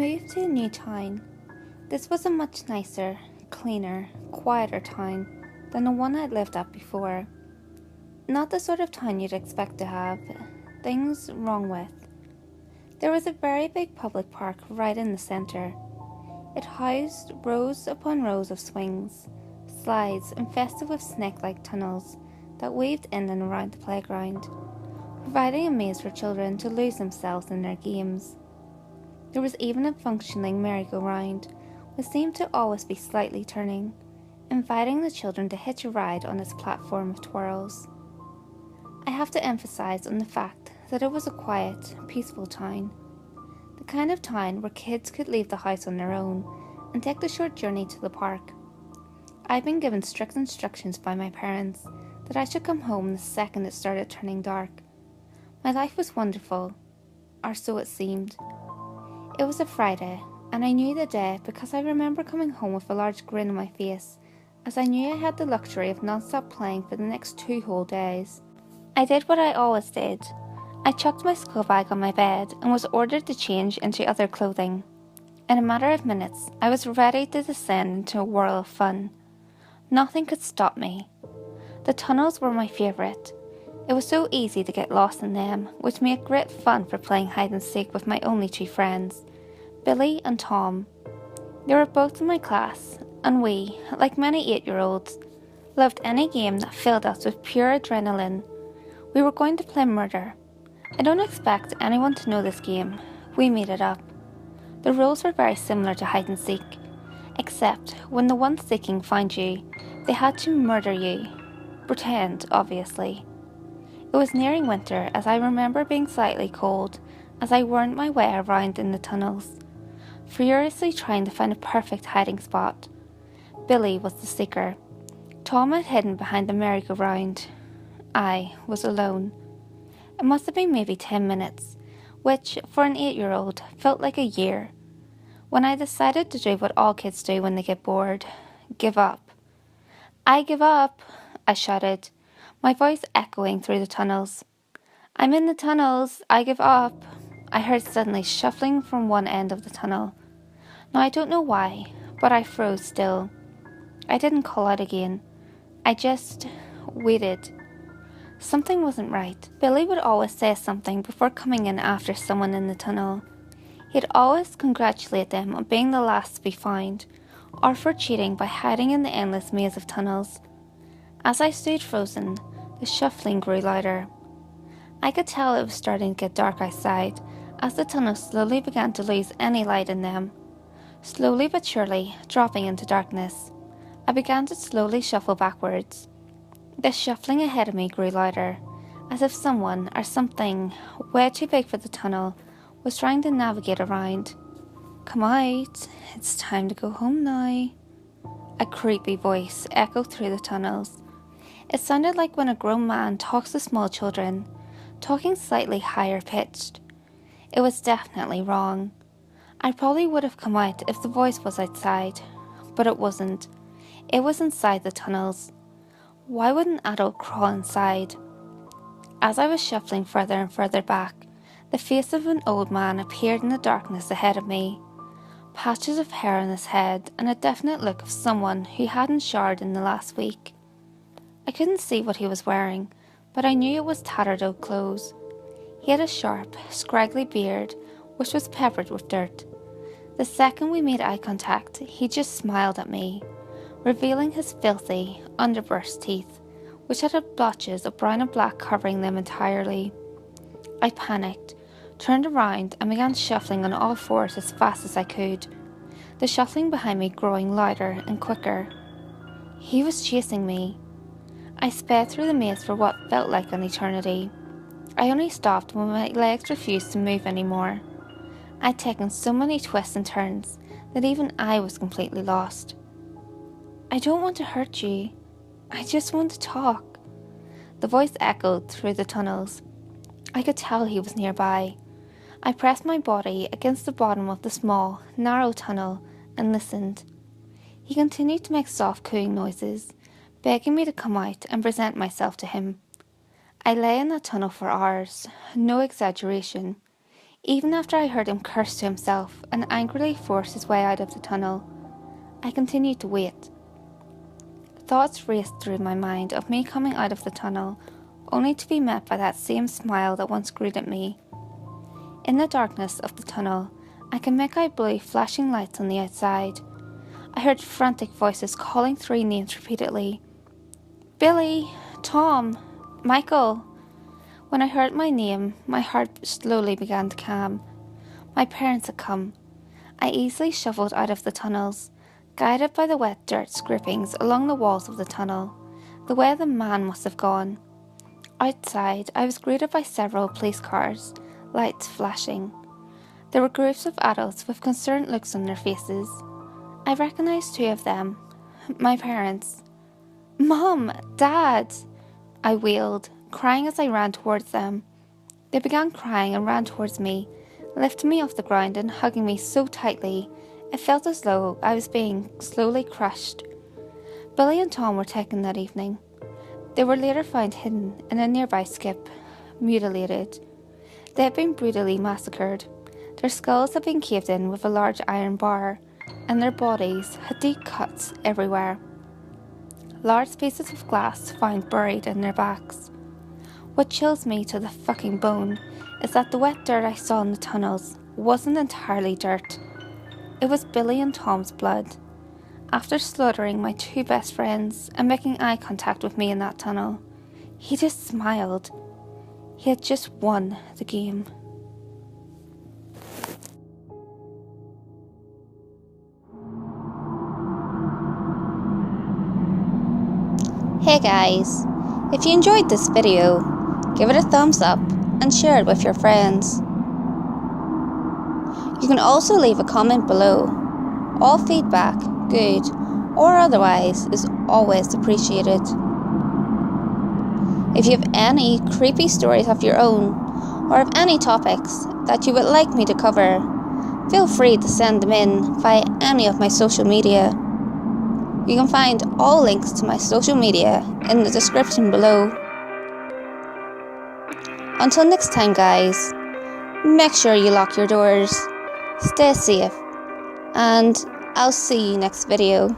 moved to a new town. This was a much nicer, cleaner, quieter town than the one I'd lived at before. Not the sort of town you'd expect to have things wrong with. There was a very big public park right in the centre. It housed rows upon rows of swings, slides infested with snake-like tunnels that weaved in and around the playground, providing a maze for children to lose themselves in their games. There was even a functioning merry-go-round, which seemed to always be slightly turning, inviting the children to hitch a ride on its platform of twirls. I have to emphasise on the fact that it was a quiet, peaceful town. The kind of town where kids could leave the house on their own and take the short journey to the park. I'd been given strict instructions by my parents that I should come home the second it started turning dark. My life was wonderful, or so it seemed. It was a Friday, and I knew the day because I remember coming home with a large grin on my face, as I knew I had the luxury of non-stop playing for the next 2 whole days. I did what I always did. I chucked my school bag on my bed and was ordered to change into other clothing. In a matter of minutes, I was ready to descend into a whirl of fun. Nothing could stop me. The tunnels were my favourite. It was so easy to get lost in them, which made great fun for playing hide and seek with my only 2 friends, Billy and Tom. They were both in my class, and we, like many 8-year-olds, loved any game that filled us with pure adrenaline. We were going to play murder. I don't expect anyone to know this game. We made it up. The rules were very similar to hide and seek, except when the one seeking found you, they had to murder you. Pretend, obviously. It was nearing winter, as I remember being slightly cold as I wormed my way around in the tunnels, furiously trying to find a perfect hiding spot. Billy was the seeker. Tom had hidden behind the merry-go-round. I was alone. It must have been maybe 10 minutes, which, for an 8-year-old, felt like a year, when I decided to do what all kids do when they get bored: give up. "I give up!" I shouted, my voice echoing through the tunnels. "I'm in the tunnels! I give up!" I heard suddenly shuffling from one end of the tunnel. Now I don't know why, but I froze still. I didn't call out again. I just waited. Something wasn't right. Billy would always say something before coming in after someone in the tunnel. He'd always congratulate them on being the last to be found, or for cheating by hiding in the endless maze of tunnels. As I stood frozen, the shuffling grew louder. I could tell it was starting to get dark outside, as the tunnels slowly began to lose any light in them. Slowly but surely, dropping into darkness, I began to slowly shuffle backwards. The shuffling ahead of me grew louder, as if someone or something way too big for the tunnel was trying to navigate around. "Come out, it's time to go home now." A creepy voice echoed through the tunnels. It sounded like when a grown man talks to small children, talking slightly higher pitched. It was definitely wrong. I probably would have come out if the voice was outside, but it wasn't. It was inside the tunnels. Why would an adult crawl inside? As I was shuffling further and further back, the face of an old man appeared in the darkness ahead of me. Patches of hair on his head and a definite look of someone who hadn't showered in the last week. I couldn't see what he was wearing, but I knew it was tattered old clothes. He had a sharp, scraggly beard, which was peppered with dirt. The second we made eye contact, he just smiled at me, revealing his filthy, underbrushed teeth, which had blotches of brown and black covering them entirely. I panicked, turned around and began shuffling on all 4s as fast as I could, the shuffling behind me growing louder and quicker. He was chasing me. I sped through the maze for what felt like an eternity. I only stopped when my legs refused to move anymore. I'd taken so many twists and turns that even I was completely lost. "I don't want to hurt you. I just want to talk." The voice echoed through the tunnels. I could tell he was nearby. I pressed my body against the bottom of the small, narrow tunnel and listened. He continued to make soft cooing noises, begging me to come out and present myself to him. I lay in that tunnel for hours, no exaggeration. Even after I heard him curse to himself and angrily force his way out of the tunnel, I continued to wait. Thoughts raced through my mind of me coming out of the tunnel, only to be met by that same smile that once greeted me. In the darkness of the tunnel, I could make out blue flashing lights on the outside. I heard frantic voices calling 3 names repeatedly. Billy, Tom, Michael. When I heard my name, my heart slowly began to calm. My parents had come. I easily shuffled out of the tunnels, guided by the wet dirt scrapings along the walls of the tunnel, the way the man must have gone. Outside, I was greeted by several police cars, lights flashing. There were groups of adults with concerned looks on their faces. I recognised 2 of them, my parents. Mum! Dad! I wailed, crying as I ran towards them. They began crying and ran towards me, lifting me off the ground and hugging me so tightly, it felt as though I was being slowly crushed. Billy and Tom were taken that evening. They were later found hidden in a nearby skip, mutilated. They had been brutally massacred. Their skulls had been caved in with a large iron bar, and their bodies had deep cuts everywhere. Large pieces of glass found buried in their backs. What chills me to the fucking bone is that the wet dirt I saw in the tunnels wasn't entirely dirt. It was Billy and Tom's blood. After slaughtering my 2 best friends and making eye contact with me in that tunnel, he just smiled. He had just won the game. Hey guys, if you enjoyed this video, give it a thumbs up and share it with your friends. You can also leave a comment below. All feedback, good or otherwise, is always appreciated. If you have any creepy stories of your own, or have any topics that you would like me to cover, feel free to send them in via any of my social media. You can find all links to my social media in the description below. Until next time guys, make sure you lock your doors, stay safe, and I'll see you next video.